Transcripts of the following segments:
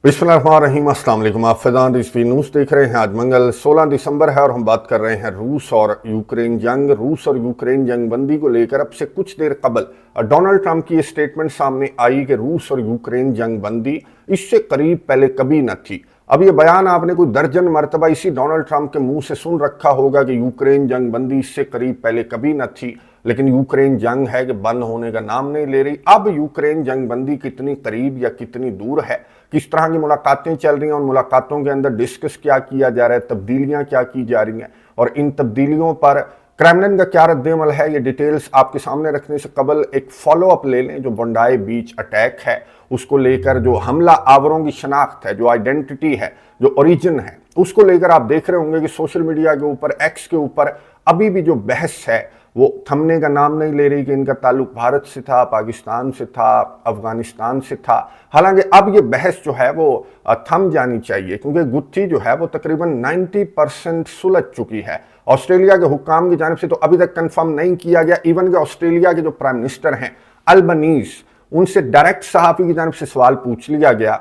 बिस्मिल्लाहिर्रहमानिर्रहीम, अस्सलाम वालेकुम। आप फैज़ान रिजवी न्यूज़ देख रहे हैं। आज मंगल 16 दिसंबर है और हम बात कर रहे हैं रूस और यूक्रेन जंग। रूस और यूक्रेन जंग बंदी को लेकर अब से कुछ देर कबल डोनाल्ड ट्रंप की ये स्टेटमेंट सामने आई कि रूस और यूक्रेन जंग बंदी इससे करीब पहले कभी न थी। अब ये बयान आपने कोई दर्जन मरतबा इसी डोनाल्ड ट्रंप के मुंह से सुन रखा होगा कि यूक्रेन जंग बंदी इससे करीब पहले कभी न थी, लेकिन यूक्रेन जंग है कि बंद होने का नाम नहीं ले रही। अब यूक्रेन जंग बंदी कितनी करीब या कितनी दूर है, किस तरह की मुलाकातें चल रही हैं, उन मुलाकातों के अंदर डिस्कस क्या किया जा रहा है, तब्दीलियां क्या की जा रही हैं और इन तब्दीलियों पर क्रेमलिन का क्या रद्द-ए-अमल है, ये डिटेल्स आपके सामने रखने से कबल एक फॉलो अप ले लें। जो बोंडाई बीच अटैक है उसको लेकर जो हमला आवरों की शनाख्त है, जो आइडेंटिटी है, जो ओरिजिन है, उसको लेकर आप देख रहे होंगे कि सोशल मीडिया के ऊपर, एक्स के ऊपर अभी भी जो बहस है वो थमने का नाम नहीं ले रही कि इनका ताल्लुक भारत से था, पाकिस्तान से था, अफगानिस्तान से था। हालांकि अब ये बहस जो है वो थम जानी चाहिए, क्योंकि गुत्थी जो है वो तकरीबन 90% सुलझ चुकी है। ऑस्ट्रेलिया के हुक्काम की जानिब से तो अभी तक कंफर्म नहीं किया गया। इवन के ऑस्ट्रेलिया के जो प्राइम मिनिस्टर हैं अल्बनीज, उनसे डायरेक्ट सहाफ़ी की जानिब से सवाल पूछ लिया गया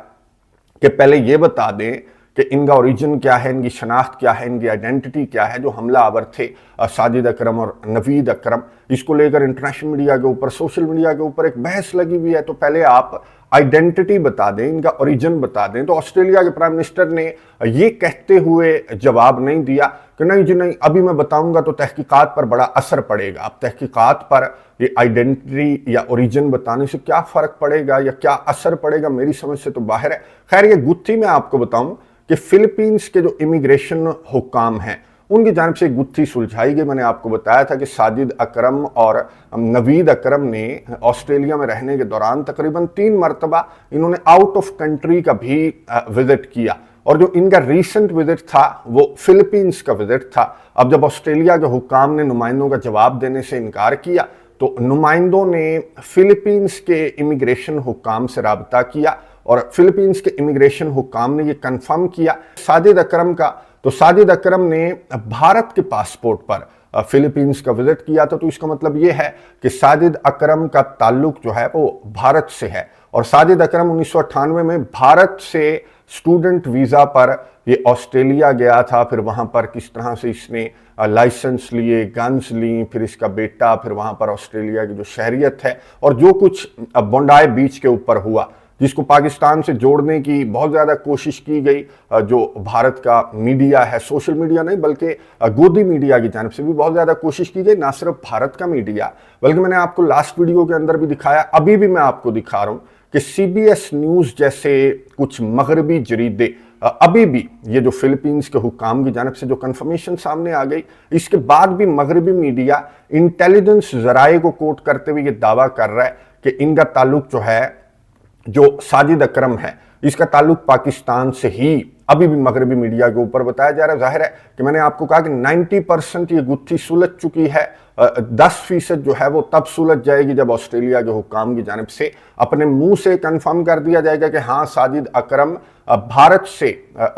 कि पहले ये बता दें कि इनका ओरिजिन क्या है, इनकी शनाख्त क्या है, इनकी आइडेंटिटी क्या है। जो हमला आवर थे साजिद अकरम और नवीद अकरम, इसको लेकर इंटरनेशनल मीडिया के ऊपर, सोशल मीडिया के ऊपर एक बहस लगी हुई है। तो पहले आप आइडेंटिटी बता दें, इनका ओरिजिन बता दें। तो ऑस्ट्रेलिया के प्राइम मिनिस्टर ने ये कहते हुए जवाब नहीं दिया कि नहीं जी नहीं, अभी मैं बताऊंगा तो तहकीकात पर बड़ा असर पड़ेगा। अब तहकीकात पर ये आइडेंटिटी या ओरिजिन बताने से क्या फ़र्क पड़ेगा या क्या असर पड़ेगा, मेरी समझ से तो बाहर है। खैर, ये गुत्थी मैं आपको बताऊं कि फिलीपींस के जो इमिग्रेशन हुक्काम हैं उनकी जानिब से गुत्थी सुलझाई गई। मैंने आपको बताया था कि साजिद अकरम और नवीद अकरम ने ऑस्ट्रेलिया में रहने के दौरान तकरीबन 3 मरतबा इन्होंने आउट ऑफ कंट्री का भी विजिट किया, और जो इनका रीसेंट विजिट था वो फिलीपींस का विजिट था। अब जब ऑस्ट्रेलिया के हुक्काम ने नुमाइंदों का जवाब देने से इनकार किया तो नुमाइंदों ने फिलीपींस के इमिग्रेशन हुक्काम से राबता किया और फिलीपींस के इमिग्रेशन हुक्काम ने ये कंफर्म किया साजिद अकरम का। तो साजिद अकरम ने भारत के पासपोर्ट पर फिलीपींस का विजिट किया था। तो इसका मतलब ये है कि साजिद अकरम का ताल्लुक जो है वो भारत से है, और साजिद अकरम 1998 में भारत से स्टूडेंट वीज़ा पर ये ऑस्ट्रेलिया गया था। फिर वहाँ पर किस तरह से इसने लाइसेंस लिए, गन्स ली, फिर इसका बेटा, फिर वहाँ पर ऑस्ट्रेलिया की जो शहरियत है और जो कुछ बोंडाई बीच के ऊपर हुआ, जिसको पाकिस्तान से जोड़ने की बहुत ज़्यादा कोशिश की गई। जो भारत का मीडिया है, सोशल मीडिया नहीं बल्कि गोदी मीडिया की जानिब से भी बहुत ज़्यादा कोशिश की गई। ना सिर्फ भारत का मीडिया, बल्कि मैंने आपको लास्ट वीडियो के अंदर भी दिखाया, अभी भी मैं आपको दिखा रहा हूँ कि CBS न्यूज़ जैसे कुछ मगरबी जरीदे अभी भी, ये जो फिलीपींस के हुक्काम की जानिब से जो कंफर्मेशन सामने आ गई, इसके बाद भी मगरबी मीडिया इंटेलिजेंस जराए को कोट करते हुए ये दावा कर रहा है कि इनका ताल्लुक जो है, जो साजिद अकरम है, इसका ताल्लुक पाकिस्तान से ही अभी भी मगरबी मीडिया के ऊपर बताया जा रहा है। जाहिर है कि मैंने आपको कहा कि 90% ये गुत्थी सुलझ चुकी है। 10% जो है वो तब सुलझ जाएगी जब ऑस्ट्रेलिया के हुक्काम की जानिब से अपने मुंह से कंफर्म कर दिया जाएगा कि हाँ, साजिद अकरम भारत से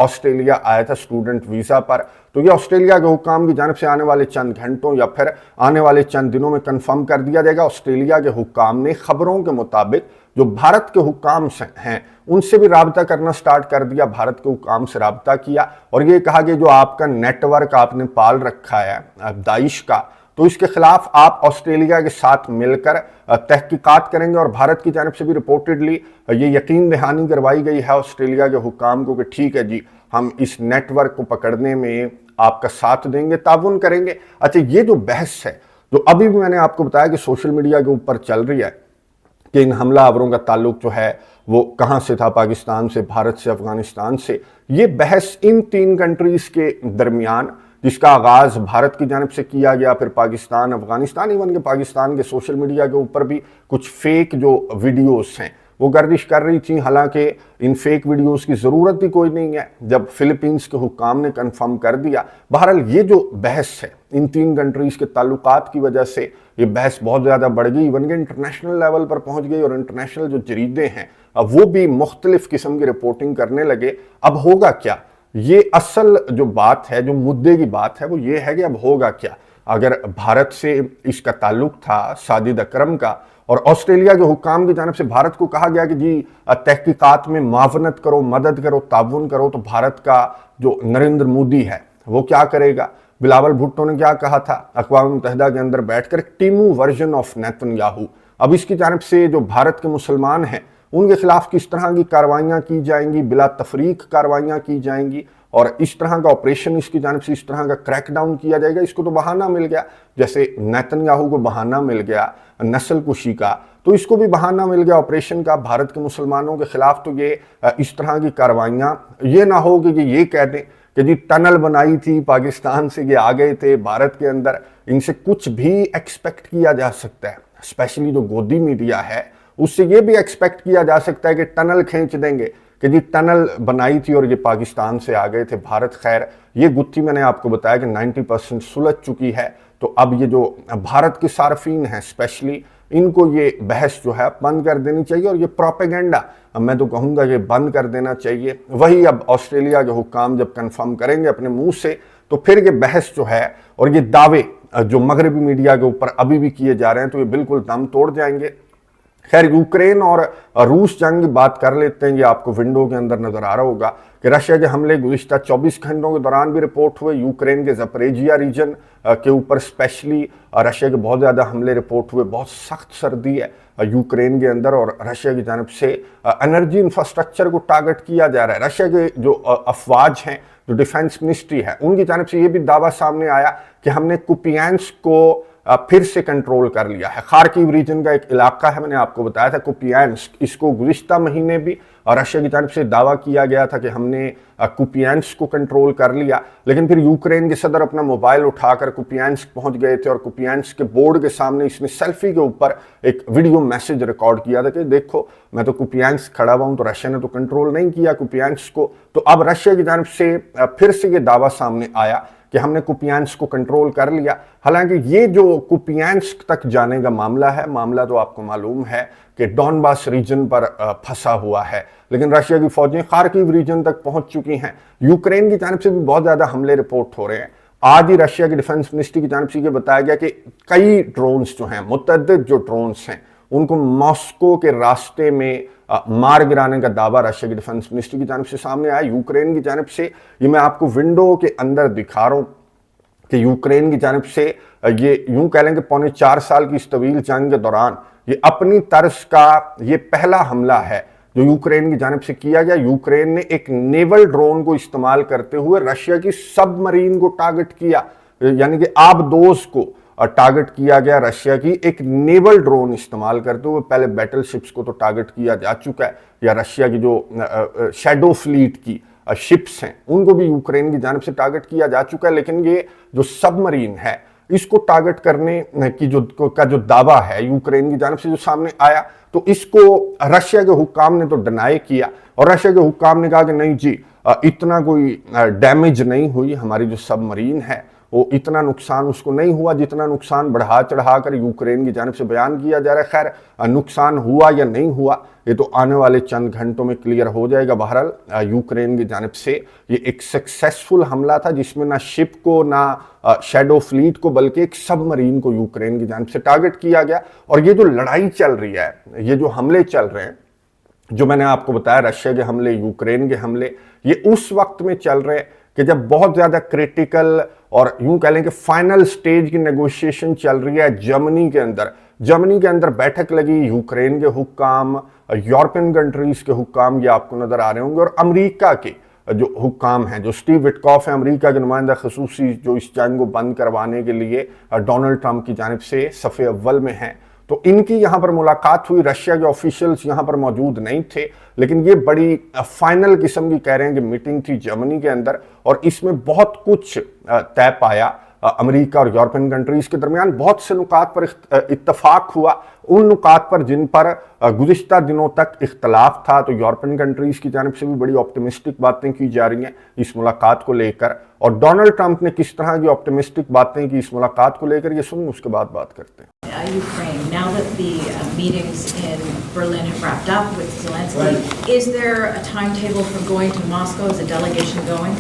ऑस्ट्रेलिया आया था स्टूडेंट वीज़ा पर। तो ये ऑस्ट्रेलिया के हुक्काम की जानिब से आने वाले चंद घंटों या फिर आने वाले चंद दिनों में कंफर्म कर दिया जाएगा। ऑस्ट्रेलिया के हुक्काम ने खबरों के मुताबिक जो भारत के हुक्काम हैं उनसे भी राब्ता करना स्टार्ट कर दिया, भारत के हुक्काम से राब्ता किया और ये कहा कि जो आपका नेटवर्क आपने पाल रखा है दाइश का, तो इसके खिलाफ आप ऑस्ट्रेलिया के साथ मिलकर तहकीकात करेंगे। और भारत की जानिब से भी रिपोर्टेडली ये यकीन दहानी करवाई गई है ऑस्ट्रेलिया के हुक्काम को कि ठीक है जी, हम इस नेटवर्क को पकड़ने में आपका साथ देंगे, ताउन करेंगे। अच्छा, ये जो बहस है जो अभी भी मैंने आपको बताया कि सोशल मीडिया के ऊपर चल रही है कि इन हमला आवरों का ताल्लुक जो है वो कहाँ से था, पाकिस्तान से, भारत से, अफगानिस्तान से, ये बहस इन 3 कंट्रीज़ के दरमियान, जिसका आगाज़ भारत की जानिब से किया गया, फिर पाकिस्तान, अफगानिस्तान, इवन के पाकिस्तान के सोशल मीडिया के ऊपर भी कुछ फेक जो वीडियोस हैं वो गर्दिश कर रही थी। हालांकि इन फेक वीडियोस की ज़रूरत भी कोई नहीं है जब फिलीपींस के हुक्काम ने कंफर्म कर दिया। बहरहाल ये जो बहस है इन 3 कंट्रीज़ के ताल्लुकात की वजह से ये बहस बहुत ज़्यादा बढ़ गई, इवन के इंटरनेशनल लेवल पर पहुँच गई और इंटरनेशनल जो जरीदे हैं वो भी मुख्तलिफ किस्म की रिपोर्टिंग करने लगे। अब होगा क्या, ये असल जो बात है, जो मुद्दे की बात है वो ये है कि अब होगा क्या। अगर भारत से इसका ताल्लुक था साजिद अकरम का और ऑस्ट्रेलिया के हुक्काम की जानिब से भारत को कहा गया कि जी तहकीकात में मावनत करो, मदद करो, ताउन करो। तो भारत का जो नरेंद्र मोदी है वो क्या करेगा? बिलावल भुट्टो ने क्या कहा था अक़वाम मुत्तहिदा के अंदर बैठकर, टीमू वर्जन ऑफ नेतन्याहू। अब इसकी जानिब से जो भारत के मुसलमान हैं उनके खिलाफ किस तरह की कार्रवाइयाँ की जाएंगी, बिला तफरीक कार्रवाइयाँ की जाएंगी और इस तरह का ऑपरेशन इसकी जानिब से इस तरह का क्रैकडाउन किया जाएगा। इसको तो बहाना मिल गया, जैसे नेतन्याहू को बहाना मिल गया नस्ल कुशी का, तो इसको भी बहाना मिल गया ऑपरेशन का भारत के मुसलमानों के खिलाफ। तो ये इस तरह की कार्रवाइयाँ ये ना हो कि ये कह दें कि जी टनल बनाई थी पाकिस्तान से, ये आ गए थे भारत के अंदर। इनसे कुछ भी एक्सपेक्ट किया जा सकता है, स्पेशली जो गोदी मीडिया है उससे ये भी एक्सपेक्ट किया जा सकता है कि टनल खींच देंगे कि जी टनल बनाई थी और ये पाकिस्तान से आ गए थे भारत। खैर ये गुत्थी मैंने आपको बताया कि 90% सुलझ चुकी है। तो अब ये जो भारत के सार्फिन हैं स्पेशली, इनको ये बहस जो है बंद कर देनी चाहिए और ये प्रोपेगेंडा मैं तो कहूँगा ये बंद कर देना चाहिए। वही अब ऑस्ट्रेलिया के हुक्काम जब कंफर्म करेंगे अपने मुंह से तो फिर ये बहस जो है और ये दावे जो मगरबी मीडिया के ऊपर अभी भी किए जा रहे हैं तो ये बिल्कुल दम तोड़ जाएंगे। खैर यूक्रेन और रूस जंग की बात कर लेते हैं। ये आपको विंडो के अंदर नजर आ रहा होगा कि रशिया के हमले गुज़िश्ता 24 घंटों के दौरान भी रिपोर्ट हुए। यूक्रेन के ज़परेजिया रीजन के ऊपर स्पेशली रशिया के बहुत ज़्यादा हमले रिपोर्ट हुए। बहुत सख्त सर्दी है यूक्रेन के अंदर और रशिया की जानब से एनर्जी इंफ्रास्ट्रक्चर को टारगेट किया जा रहा है। रशिया के जो अफवाज हैं, जो डिफेंस मिनिस्ट्री है, उनकी जानब से ये भी दावा सामने आया कि हमने कुपियांस्क को फिर से कंट्रोल कर लिया है। खार्किव रीजन का एक इलाका है, मैंने आपको बताया था कुपियांस्क, इसको गुज़िश्ता महीने भी रशिया की तरफ से दावा किया गया था कि हमने कुपियांस्क को कंट्रोल कर लिया। लेकिन फिर यूक्रेन के सदर अपना मोबाइल उठाकर कुपियांस्क पहुंच गए थे और कुपियांस्क के बोर्ड के सामने इसने सेल्फी के ऊपर एक वीडियो मैसेज रिकॉर्ड किया था कि देखो मैं तो कुपियांस्क खड़ा हुआ हूं। तो रशिया ने तो कंट्रोल नहीं किया कुपियांस्क को। तो अब रशिया की तरफ से फिर से ये दावा सामने आया कि हमने कुपियांस्क को कंट्रोल कर लिया। हालांकि ये जो कुपियांस्क तक जाने का मामला है, मामला तो आपको मालूम है कि डॉनबास रीजन पर फंसा हुआ है। लेकिन रशिया की फौजें खार्किव रीजन तक पहुंच चुकी हैं। यूक्रेन की जानब से भी बहुत ज्यादा हमले रिपोर्ट हो रहे हैं। आज ही रशिया की डिफेंस मिनिस्ट्री की जानब से ये बताया गया कि कई ड्रोन्स जो हैं, मुतअद्दिद जो ड्रोन्स हैं, उनको मॉस्को के रास्ते में मार गिराने का दावा रशिया की डिफेंस मिनिस्ट्री की जानब से सामने आया। यूक्रेन की जानब से ये मैं आपको विंडो के अंदर दिखा रहा हूं कि यूक्रेन की जानब से ये यूं कह लें कि पौने 4 साल की इस तवील जंग के दौरान ये अपनी तर्ज का ये पहला हमला है जो यूक्रेन की जानब से किया गया। यूक्रेन ने एक नेवल ड्रोन को इस्तेमाल करते हुए रशिया की सबमरीन को टारगेट किया, यानी कि आबदोज को टारगेट किया गया। रशिया की एक नेवल ड्रोन इस्तेमाल करते हुए पहले बैटल शिप्स को तो टारगेट किया जा चुका है, या रशिया की जो शैडो फ्लीट की शिप्स हैं उनको भी यूक्रेन की जानब से टारगेट किया जा चुका है। लेकिन ये जो सबमरीन है इसको टारगेट करने की जो दावा है यूक्रेन की जानब से जो सामने आया, तो इसको रशिया के हुक्काम ने तो डिनाई किया और रशिया के हुक्काम ने कहा कि नहीं जी इतना कोई डैमेज नहीं हुई, हमारी जो सबमरीन है वो इतना नुकसान उसको नहीं हुआ जितना नुकसान बढ़ा चढ़ा कर यूक्रेन की जानब से बयान किया जा रहा है। खैर नुकसान हुआ या नहीं हुआ ये तो आने वाले चंद घंटों में क्लियर हो जाएगा। बहरहाल यूक्रेन की जानब से ये एक सक्सेसफुल हमला था जिसमें ना शिप को ना शैडो फ्लीट को बल्कि एक सबमरीन को यूक्रेन की जानब से टारगेट किया गया। और ये जो लड़ाई चल रही है, ये जो हमले चल रहे हैं, जो मैंने आपको बताया रशिया के हमले, यूक्रेन के हमले, ये उस वक्त में चल रहे हैं कि जब बहुत ज्यादा क्रिटिकल और यूं कह लें कि फाइनल स्टेज की नेगोशिएशन चल रही है जर्मनी के अंदर। जर्मनी के अंदर बैठक लगी, यूक्रेन के हुक्काम, यूरोपियन कंट्रीज के हुक्काम ये आपको नजर आ रहे होंगे और अमेरिका के जो हुक्काम हैं, जो स्टीव विटकॉफ है अमेरिका के नुमाइंदा खसूसी जो इस जंग को बंद करवाने के लिए डोनाल्ड ट्रंप की जानिब से सफ़े अव्वल में हैं, तो इनकी यहाँ पर मुलाकात हुई। रशिया के ऑफिशियल्स यहाँ पर मौजूद नहीं थे, लेकिन ये बड़ी फाइनल किस्म की कह रहे हैं कि मीटिंग थी जर्मनी के अंदर और इसमें बहुत कुछ तय पाया। अमेरिका और यूरोपियन कंट्रीज के दरमियान बहुत से नुकात पर इत्तफाक हुआ, उन नुकात पर जिन पर गुज़िश्ता दिनों तक इख्तलाफ था। तो यूरोपियन कंट्रीज की जानिब से भी बड़ी ऑप्टिमिस्टिक बातें की जा रही हैं इस मुलाकात को लेकर, और डोनाल्ड ट्रंप ने किस तरह की ऑप्टिमिस्टिक बातें की इस मुलाकात को लेकर, ये सुन उसके बाद बात करते हैं। Ukraine, now that the meetings in Berlin have wrapped up with Zelensky, is there a timetable for going to Moscow? Is a delegation going?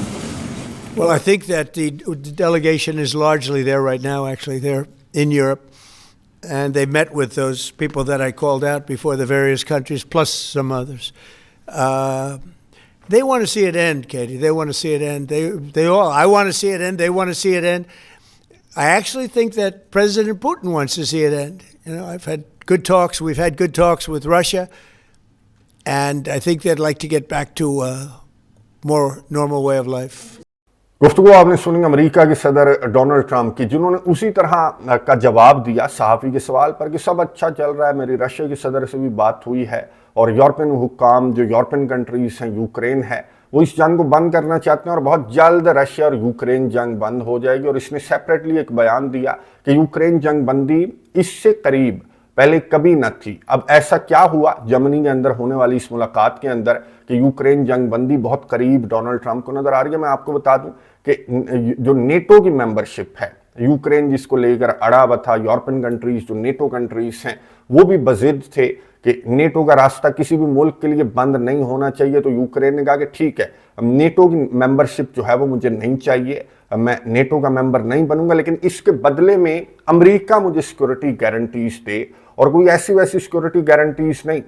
Well, I think that the delegation is largely there right now, actually. They're in Europe. and they met with those people that I called out before, the various countries, plus some others. They want to see it end, Katie. They want to see it end. They all. I want to see it end. They want to see it end. I actually think that President Putin wants to see it end. I've had good talks. We've had good talks with Russia, and I think they'd like to get back to a more normal way of life. गुफ्तगू आपने सुनी America के सदर Donald Trump की, जिन्होंने उसी तरह का जवाब दिया सहाफ़ी के सवाल पर कि सब अच्छा चल रहा है, मेरी रशिया के सदर से भी बात हुई है और यूरोपियन हुक्काम जो यूरोपियन कंट्रीज़ हैं, यूक्रेन है, वो इस जंग को बंद करना चाहते हैं और बहुत जल्द रशिया और यूक्रेन जंग बंद हो जाएगी। और इसने सेपरेटली एक बयान दिया कि यूक्रेन जंग बंदी इससे करीब पहले कभी न थी। अब ऐसा क्या हुआ जर्मनी के अंदर होने वाली इस मुलाकात के अंदर कि यूक्रेन जंग बंदी बहुत करीब डोनाल्ड ट्रंप को नजर आ रही है। मैं आपको बता दूं कि जो नेटो की मेंबरशिप है, यूक्रेन जिसको लेकर अड़ा हुआ था, यूरोपियन कंट्रीज जो नेटो कंट्रीज हैं वो भी बजिद थे कि नेटो का रास्ता किसी भी मुल्क के लिए बंद नहीं होना चाहिए। तो यूक्रेन ने कहा कि ठीक है, नेटो की मेंबरशिप जो है वो मुझे नहीं चाहिए, मैं नेटो का मेंबर नहीं बनूंगा, लेकिन इसके बदले में अमेरिका मुझे सिक्योरिटी गारंटीज दे, और कोई ऐसी वैसी सिक्योरिटी गारंटीज नहीं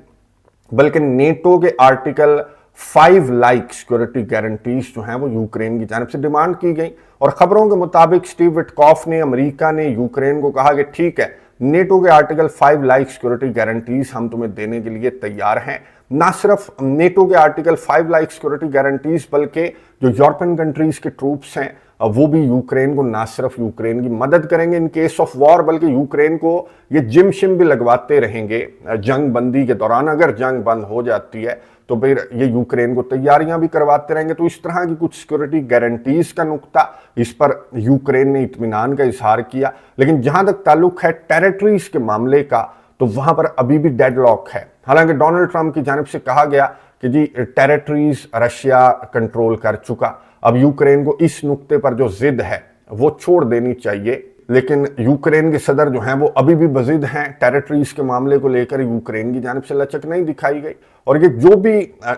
बल्कि नेटो के आर्टिकल 5 लाइक सिक्योरिटी गारंटीज जो हैं वो यूक्रेन की जानिब से डिमांड की गई। और खबरों के मुताबिक स्टीव विटकॉफ ने, अमेरिका ने यूक्रेन को कहा कि ठीक है, नेटो के आर्टिकल 5 लाइक सिक्योरिटी गारंटीज हम तुम्हें देने के लिए तैयार हैं। ना सिर्फ नेटो के आर्टिकल 5 लाइक सिक्योरिटी गारंटीज बल्कि जो यूरोपियन कंट्रीज के ट्रूप्स हैं वो भी यूक्रेन को ना सिर्फ यूक्रेन की मदद करेंगे इन केस ऑफ वॉर, बल्कि यूक्रेन को ये जिम शिम भी लगवाते रहेंगे जंग बंदी के दौरान। अगर जंग बंद हो जाती है तो फिर ये यूक्रेन को तैयारियां भी करवाते रहेंगे। तो इस तरह की कुछ सिक्योरिटी गारंटीज का नुक्ता, इस पर यूक्रेन ने इत्मीनान का इजहार किया। लेकिन जहां तक ताल्लुक है टेरिटरीज के मामले का, तो वहां पर अभी भी डेडलॉक है। हालांकि डोनाल्ड ट्रंप की जानिब से कहा गया कि जी टेरिटरीज रशिया कंट्रोल कर चुका, अब यूक्रेन को इस नुक्ते पर जो जिद है वो छोड़ देनी चाहिए। लेकिन यूक्रेन के सदर जो हैं वो अभी भी बजिद हैं, टेरिटरीज के मामले को लेकर यूक्रेन की जानिब से लचक नहीं दिखाई गई। और ये जो भी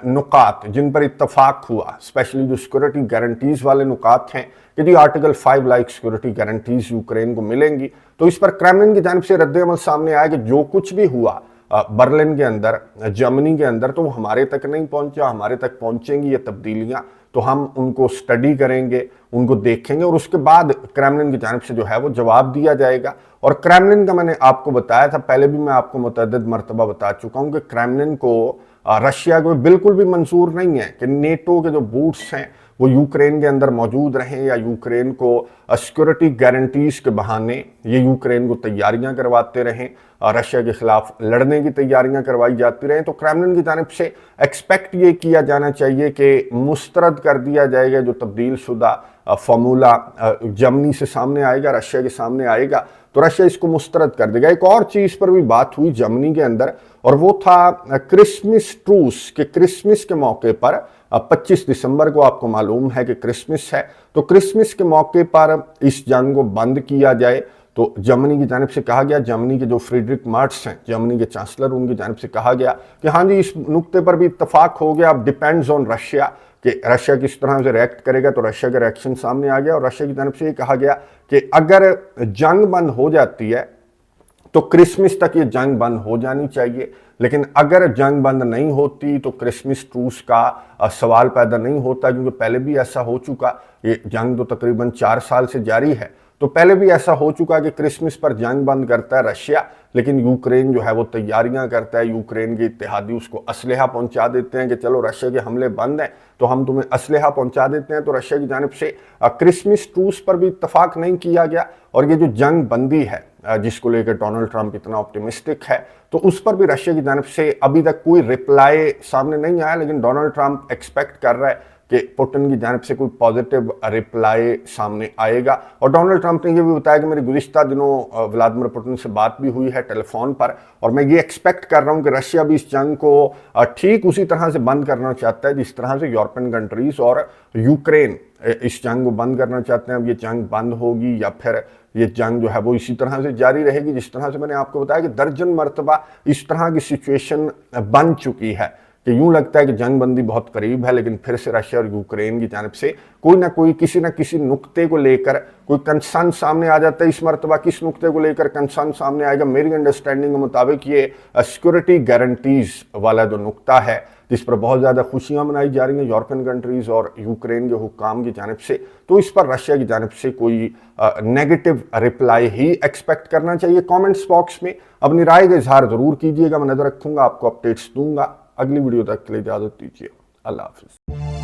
नुकात जिन पर इत्तफाक हुआ, स्पेशली जो सिक्योरिटी गारंटीज वाले नुकात हैं कि जी article 5 like security guarantees Ukraine को मिलेंगी, तो इस पर क्रेमलिन की जानिब से रद्द-ए-अमल सामने आया कि जो कुछ भी हुआ बर्लिन के अंदर, जर्मनी के अंदर, तो वो हमारे तक नहीं पहुंचा, हमारे तक पहुंचेंगी ये तब्दीलियां तो हम उनको स्टडी करेंगे, उनको देखेंगे और उसके बाद क्रेमलिन की जानिब से जो है वो जवाब दिया जाएगा। और क्रेमलिन का मैंने आपको बताया था, पहले भी मैं आपको मुतअद्दिद मरतबा बता चुका हूं कि क्रेमलिन को रशिया को बिल्कुल भी मंजूर नहीं है कि नेटो के जो बूट्स हैं वो यूक्रेन के अंदर मौजूद रहें या यूक्रेन को सिक्योरिटी गारंटीज के बहाने ये यूक्रेन को तैयारियां करवाते रहें, रशिया के खिलाफ लड़ने की तैयारियां करवाई जाती रहें। तो क्रेमलिन की जानिब से एक्सपेक्ट ये किया जाना चाहिए कि मुस्तरद कर दिया जाएगा जो तब्दील शुदा फार्मूला जर्मनी से सामने आएगा, रशिया के सामने आएगा, तो रशिया इसको मुस्तरद कर देगा। एक और चीज़ पर भी बात हुई जर्मनी के अंदर, और वो था क्रिसमस ट्रूस के क्रिसमस के मौके पर 25 दिसंबर को आपको मालूम है कि क्रिसमस है, तो क्रिसमस के मौके पर इस जंग को बंद किया जाए। तो जर्मनी की जानिब से कहा गया, जर्मनी के जो फ्रीडरिक मर्ट्स हैं, जर्मनी के चांसलर, उनकी जानिब से कहा गया कि हाँ जी इस नुक्ते पर भी इत्तफाक हो गया, अब डिपेंड्स ऑन रशिया कि रशिया किस तरह से रिएक्ट करेगा। तो रशिया का रिएक्शन सामने आ गया और रशिया की जानिब से ये कहा गया कि अगर जंग बंद हो जाती है तो क्रिसमस तक ये जंग बंद हो जानी चाहिए, लेकिन अगर जंग बंद नहीं होती तो क्रिसमस ट्रूस का सवाल पैदा नहीं होता, क्योंकि पहले भी ऐसा हो चुका, ये जंग तो तकरीबन 4 साल से जारी है, तो पहले भी ऐसा हो चुका कि क्रिसमस पर जंग बंद करता है रशिया, लेकिन यूक्रेन जो है वो तैयारियां करता है, यूक्रेन के इत्तेहादी उसको असलहा पहुंचा देते हैं कि चलो रशिया के हमले बंद हैं तो हम तुम्हें असलहा पहुंचा देते हैं। तो रशिया की जानिब से क्रिसमस ट्रूस पर भी इत्तफाक नहीं किया गया। और ये जो जंग बंदी है जिसको लेकर डोनाल्ड ट्रंप इतना ऑप्टिमिस्टिक है, तो उस पर भी रशिया की जानिब से अभी तक कोई रिप्लाई सामने नहीं आया, लेकिन डोनाल्ड ट्रंप एक्सपेक्ट कर रहा है कि पुतिन की जानिब से कोई पॉजिटिव रिप्लाई सामने आएगा। और डोनाल्ड ट्रंप ने ये भी बताया कि मेरी गुज़िश्ता दिनों व्लादिमीर पुतिन से बात भी हुई है टेलीफोन पर, और मैं ये एक्सपेक्ट कर रहा हूँ कि रशिया भी इस जंग को ठीक उसी तरह से बंद करना चाहता है जिस तरह से यूरोपियन कंट्रीज और यूक्रेन इस जंग को बंद करना चाहते हैं। अब ये जंग बंद होगी या फिर ये जंग जो है वो इसी तरह से जारी रहेगी, जिस तरह से मैंने आपको बताया कि दर्जन मरतबा इस तरह की सिचुएशन बन चुकी है کہ یوں لگتا ہے کہ جنگ بندی بہت قریب ہے، لیکن پھر سے رشیا اور یوکرین کی جانب سے کوئی نہ کوئی کسی نہ کسی نقطے کو لے کر کوئی کنسرن سامنے آ جاتا ہے۔ اس مرتبہ کس نقطے کو لے کر کنسرن سامنے آئے گا؟ میری انڈرسٹینڈنگ کے مطابق یہ سیکورٹی گارنٹیز والا جو نقطہ ہے، جس پر بہت زیادہ خوشیاں منائی جا رہی ہیں یورپین کنٹریز اور یوکرین کے حکام کی جانب سے، تو اس پر رشیا کی جانب سے کوئی نیگیٹو رپلائی ہی ایکسپیکٹ کرنا چاہیے۔ کامنٹس باکس میں اپنی رائے کا اظہار ضرور کیجیے گا، میں نظر رکھوں گا، آپ کو اپڈیٹس دوں گا۔ اگلی ویڈیو تک کے لیے اجازت دیجیے، اللہ حافظ۔